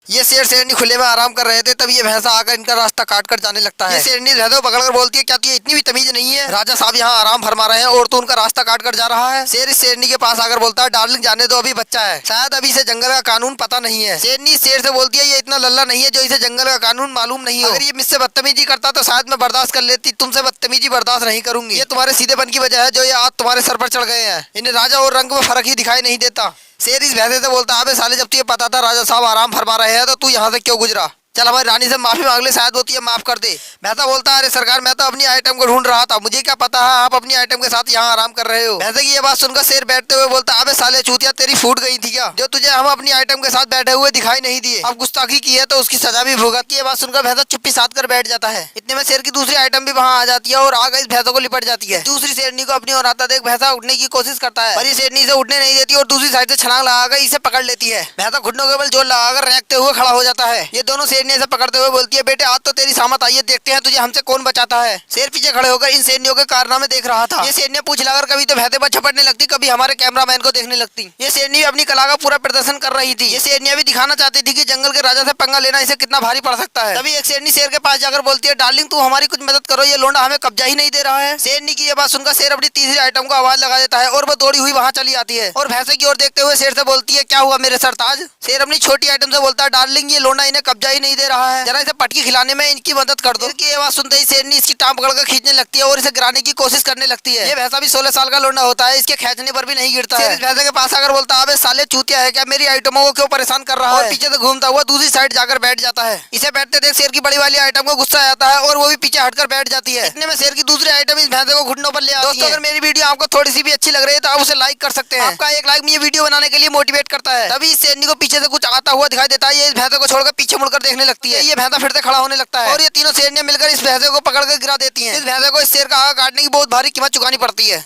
ये शेर शेरनी खुले में आराम कर रहे थे, तब ये भैंसा आकर इनका रास्ता काट कर जाने लगता है। ये शेरनी भैंसों को पकड़कर बोलती है, क्या तुझे इतनी भी तमीज नहीं है? राजा साहब यहाँ आराम फरमा रहे हैं और तू उनका रास्ता काट कर जा रहा है। शेर इस शेरनी के पास आकर बोलता है, डार्लिंग जाने दो, अभी बच्चा है, शायद अभी इसे जंगल का कानून पता नहीं है। शेरनी शेर से बोलती है, ये इतना लल्ला नहीं है जो इसे जंगल का कानून मालूम नहीं हो। अगर ये मुझसे बदतमीजी करता तो शायद मैं बर्दाश्त कर लेती, तुमसे बदतमीजी बर्दाश्त नहीं करूंगी। ये तुम्हारे सीधेपन की वजह है जो ये आज तुम्हारे सर पर चढ़ गए हैं। इन्हें राजा और रंग में फर्क ही दिखाई नहीं देता। शेर इस भैंसे से बोलता है, अबे साले, जब तुझे पता था राजा साहब आराम फरमा रहे हैं तो तू यहाँ से क्यों गुजरा? चल हमारी रानी से माफी मांग ले, शायद वो तुझे माफ कर दे। भैंसा बोलता है, अरे सरकार, मैं तो अपनी आइटम को ढूंढ रहा था, मुझे क्या पता है आप अपनी आइटम के साथ यहाँ आराम कर रहे हो। भैंसे की ये बात सुनकर शेर बैठते हुए बोलता है, अबे साले चूतिया, तेरी फूट गई थी क्या जो तुझे हम अपनी आइटम के साथ बैठे हुए दिखाई नहीं दिए? अब गुस्ताखी की है तो उसकी सजा भी भुगत। ये बात सुनकर भैंसा चुप्पी साध कर बैठ जाता है। इतने में शेर की दूसरी आइटम भी वहाँ आ जाती है और आगे इस भैंसों को लिपट जाती है। दूसरी शेरनी को अपनी ओर आता देख भैंसा उठने की कोशिश करता है, पर ये शेरनी इसे उठने नहीं देती और दूसरी साइड से छलांग लगाकर इसे पकड़ लेती है। भैंसा घुटनों के बल जोर लगाकर रेंगते हुए खड़ा हो जाता है। ये दोनों शेरनी इसे पकड़ते हुए बोलती है, बेटे आज तो तेरी सामत आई है, देखते हैं तुझे हमसे कौन बचाता है। शेर पीछे खड़े होकर इन शेरनियों के कारनामे देख रहा था। ये शेरनियां पूछ लगाकर कभी तो भैंसे पर झपटने लगती, कभी हमारे कैमरामैन को देखने लगती। ये शेरनी भी अपनी कला का पूरा प्रदर्शन कर रही थी। ये शेरनियां भी दिखाना चाहती थी कि जंगल के राजा से पंगा लेना इसे कितना भारी पड़ सकता है। तभी एक शेरनी शेर के पास जाकर बोलती है, डार्लिंग तू हमारी कुछ मदद करो, ये लोंडा हमें कब्जा ही नहीं दे रहा है। शेरनी की ये बात सुनकर शेर अपनी तीसरी आइटम को आवाज लगा देता है और वो दौड़ी हुई वहाँ चली आती है और भैंसे की ओर देखते हुए शेर से बोलती है, क्या हुआ मेरे सरताज? शेर अपनी छोटी आइटम से बोलता है, डार्लिंग ये लोंडा इन्हें कब्जा ही नहीं दे रहा है, जरा इसे पटकी खिलाने में इनकी मदद कर दो। इसकी आवाज सुनते ही शेरनी इसकी टांग पकड़कर खींचने लगती है और इसे गिराने की कोशिश करने लगती है। ये भैंसा भी 16 साल का लोंडा होता है, इसके खींचने पर भी नहीं गिरता है। शेर इस भैंसे के पास आकर बोलता है, अबे साले चूतिया है क्या, मेरी आइटमों को क्यों परेशान कर रहा है? और पीछे से घूमता हुआ दूसरी साइड जाकर बैठ जाता है। इसे बैठते देख शेर की बड़ी वाली आइटम को गुस्सा आता है और वो भी पीछे हटकर बैठ जाती है। इतने में शेर की दूसरी आइटम इस भैंसे को घुटनों पर ले आती है। दोस्तों, अगर मेरी वीडियो आपको थोड़ी सी भी अच्छी लग रही है तो आप उसे लाइक कर सकते हैं। आपका एक लाइक मुझे वीडियो बनाने के लिए मोटिवेट करता है। तभी इस शेरनी को पीछे से कुछ आता हुआ दिखाई देता है। ये इस भैंसे को छोड़कर पीछे मुड़कर देखने लगती है। ये भैंसा फिर से खड़ा होने लगता है और ये तीनों शेरनियां मिलकर इस भैंसे को पकड़कर गिरा देती हैं। इस भैंसे को इस शेर का आगा काटने की बहुत भारी कीमत चुकानी पड़ती है।